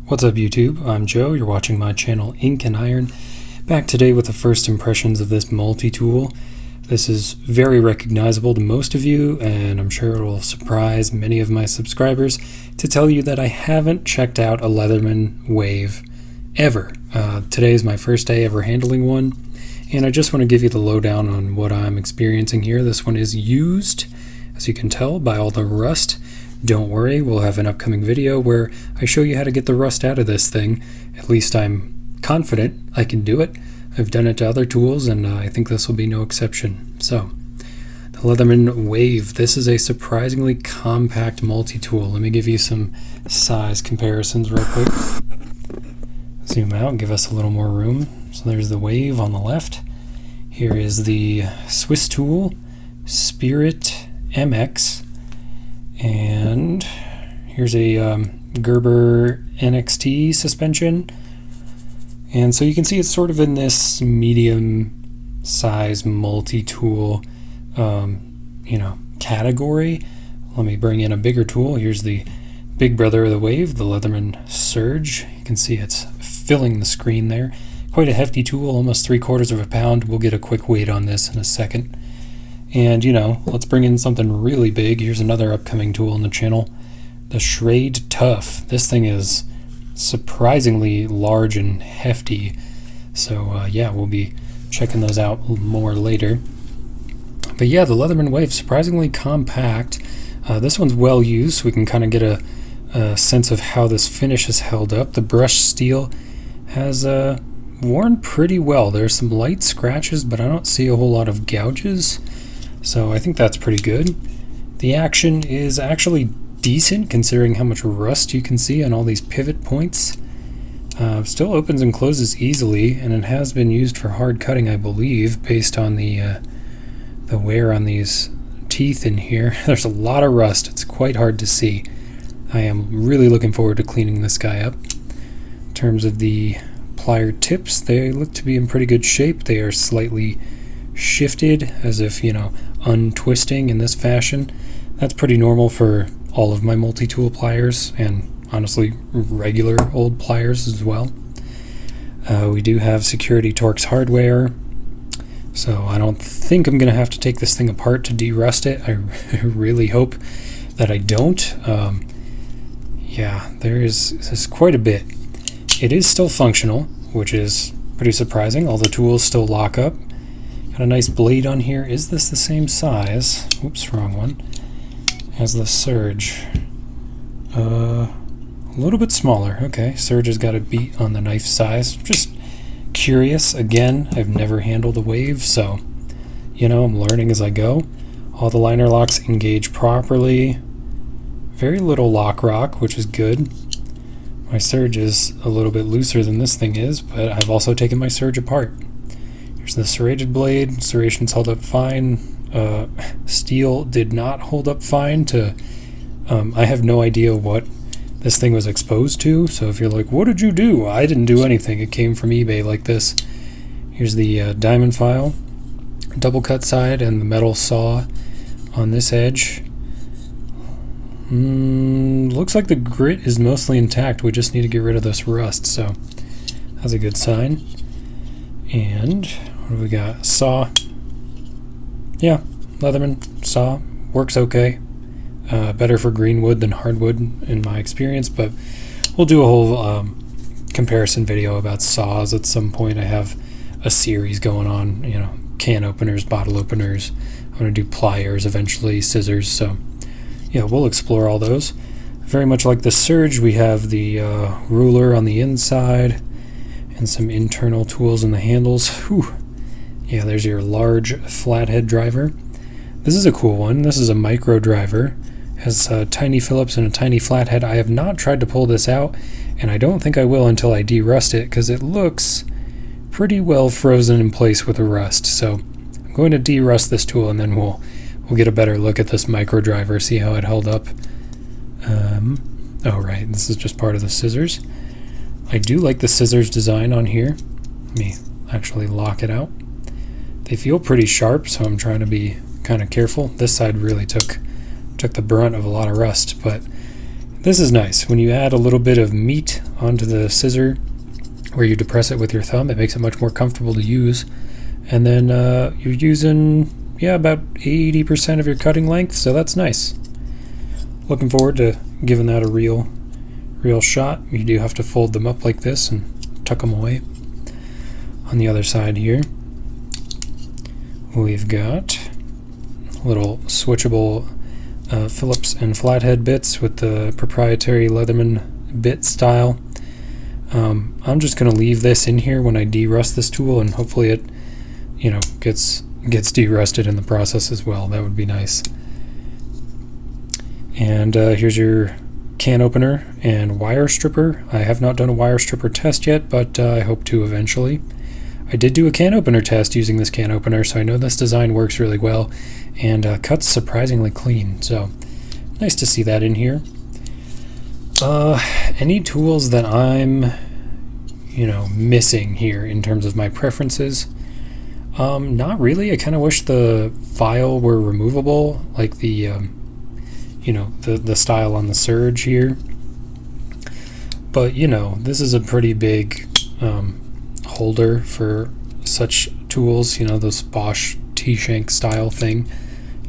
What's up YouTube? I'm Joe, you're watching my channel Ink&Iron. Back today with the first impressions of this multi-tool. This is very recognizable to most of you, and I'm sure it will surprise many of my subscribers to tell you that I haven't checked out a Leatherman Wave ever. Today is my first day ever handling one, and I just want to give you the lowdown on what I'm experiencing here. This one is used, as you can tell, by all the rust. Don't worry, we'll have an upcoming video where I show you how to get the rust out of this thing. At least I'm confident I can do it. I've done it to other tools, and I think this will be no exception. So, the Leatherman Wave. This is a surprisingly compact multi-tool. Let me give you some size comparisons real quick. Zoom out and give us a little more room. So there's the Wave on the left. Here is the Swiss tool, Spirit MX. And here's a Gerber NXT suspension. And so you can see it's sort of in this medium size multi-tool category. Let me bring in a bigger tool. Here's the big brother of the Wave, the Leatherman Surge. You can see it's filling the screen there. Quite a hefty tool, almost 3/4 of a pound. We'll get a quick weight on this in a second. And, let's bring in something really big. Here's another upcoming tool on the channel, the Schrade Tough. This thing is surprisingly large and hefty. So, we'll be checking those out more later. But yeah, the Leatherman Wave, surprisingly compact. This one's well used, so we can kind of get a sense of how this finish is held up. The brushed steel has worn pretty well. There's some light scratches, but I don't see a whole lot of gouges. So I think that's pretty good. The action is actually decent considering how much rust you can see on all these pivot points. Still opens and closes easily, and it has been used for hard cutting, I believe, based on the wear on these teeth in here. There's a lot of rust. It's quite hard to see. I am really looking forward to cleaning this guy up. In terms of the plier tips, they look to be in pretty good shape. They are slightly shifted, as if, untwisting in this fashion. That's pretty normal for all of my multi-tool pliers, and honestly regular old pliers as well. We do have Security Torx hardware, so I don't think I'm going to have to take this thing apart to de-rust it. I really hope that I don't. There's quite a bit. It is still functional, which is pretty surprising. All the tools still lock up. Got a nice blade on here. Is this the same size? Oops, wrong one. As the Surge. A little bit smaller. Okay, Surge has got a beat on the knife size. Just curious. Again, I've never handled a Wave, so I'm learning as I go. All the liner locks engage properly. Very little lock rock, which is good. My Surge is a little bit looser than this thing is, but I've also taken my Surge apart. Here's the serrated blade. Serrations held up fine. Steel did not hold up fine. I have no idea what this thing was exposed to, so if you're like, what did you do? I didn't do anything. It came from eBay like this. Here's the diamond file, double cut side, and the metal saw on this edge. Looks like the grit is mostly intact. We just need to get rid of this rust, so that's a good sign. And what do we got? Saw. Yeah, Leatherman saw. Works okay. Better for green wood than hardwood in my experience, but we'll do a whole comparison video about saws at some point. I have a series going on, can openers, bottle openers. I'm going to do pliers eventually, scissors, so we'll explore all those. Very much like the Surge, we have the ruler on the inside and some internal tools in the handles. Whew. Yeah, there's your large flathead driver. This is a cool one. This is a micro driver. Has tiny Phillips and a tiny flathead. I have not tried to pull this out, and I don't think I will until I de-rust it, because it looks pretty well frozen in place with the rust. So I'm going to de-rust this tool, and then we'll get a better look at this micro driver, see how it held up. Right, this is just part of the scissors. I do like the scissors design on here. Let me actually lock it out. They feel pretty sharp, so I'm trying to be kind of careful. This side really took the brunt of a lot of rust, but This is nice. When you add a little bit of meat onto the scissor where you depress it with your thumb, it makes it much more comfortable to use. And then you're using, yeah, about 80% of your cutting length, so that's nice. Looking forward to giving that a real shot. You do have to fold them up like this and tuck them away. On the other side here, we've got little switchable Phillips and flathead bits with the proprietary Leatherman bit style. I'm just going to leave this in here when I derust this tool, and hopefully it, you know, gets derusted in the process as well. That would be nice. And here's your can opener and wire stripper. I have not done a wire stripper test yet, but I hope to eventually. I did do a can opener test using this can opener, so I know this design works really well and cuts surprisingly clean, so nice to see that in here. Any tools that I'm, you know, missing here in terms of my preferences? Not really. I kind of wish the file were removable, like the you know, the style on the Surge here. But, you know, this is a pretty big holder for such tools, you know, those Bosch T-shank style thing,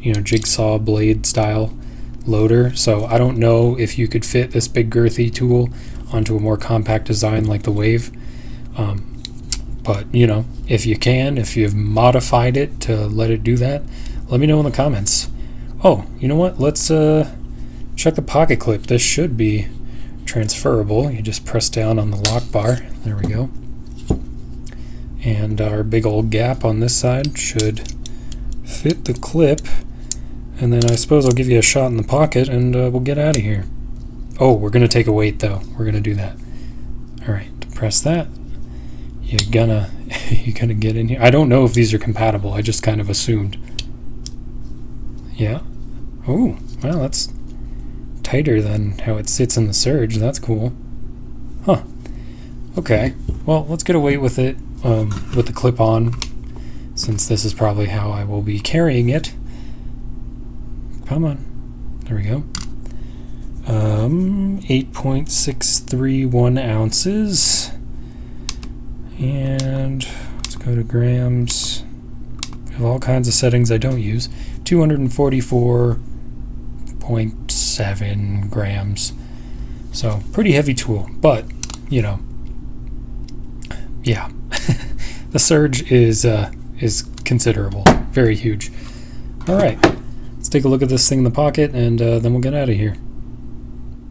you know, jigsaw blade style loader. So I don't know if you could fit this big girthy tool onto a more compact design like the Wave. But, you know, if you can, if you've modified it to let it do that, let me know in the comments. Oh, you know what? Let's check the pocket clip. This should be transferable. You just press down on the lock bar. There we go. And our big old gap on this side should fit the clip. And then I suppose I'll give you a shot in the pocket and we'll get out of here. Oh, we're going to take a weight though. We're going to do that. Alright, to press that, you're gonna get in here. I don't know if these are compatible. I just kind of assumed. Yeah. Oh, well, that's tighter than how it sits in the Surge. That's cool. Huh. Okay. Well, let's get a weight with it, with the clip on, since this is probably how I will be carrying it. Come on. There we go. 8.631 ounces. And let's go to grams. I have all kinds of settings I don't use. 244.7 grams. So pretty heavy tool, but you know, yeah, the Surge is considerable, very huge. All right, let's take a look at this thing in the pocket, and then we'll get out of here.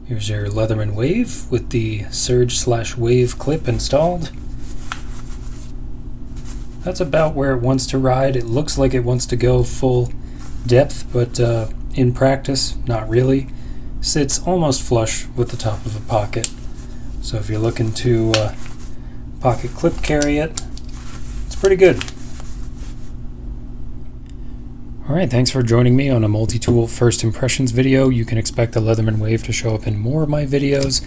Here's your Leatherman Wave with the Surge/Wave clip installed. That's about where it wants to ride. It looks like it wants to go full depth, but in practice, not really. Sits almost flush with the top of a pocket. So if you're looking to pocket clip carry it, it's pretty good. Alright, thanks for joining me on a multi-tool first impressions video. You can expect the Leatherman Wave to show up in more of my videos,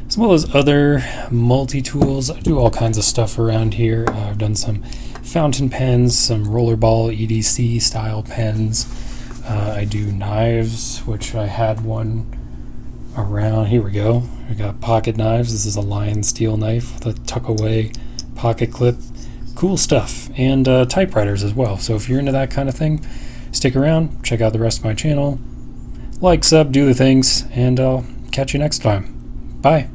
as well as other multi-tools. I do all kinds of stuff around here. I've done some fountain pens, some rollerball EDC style pens. I do knives, which I had one around. Here we go. I got pocket knives. This is a Lion steel knife with a tuck away pocket clip. Cool stuff. And typewriters as well. So if you're into that kind of thing, stick around, check out the rest of my channel, like, sub, do the things, and I'll catch you next time. Bye.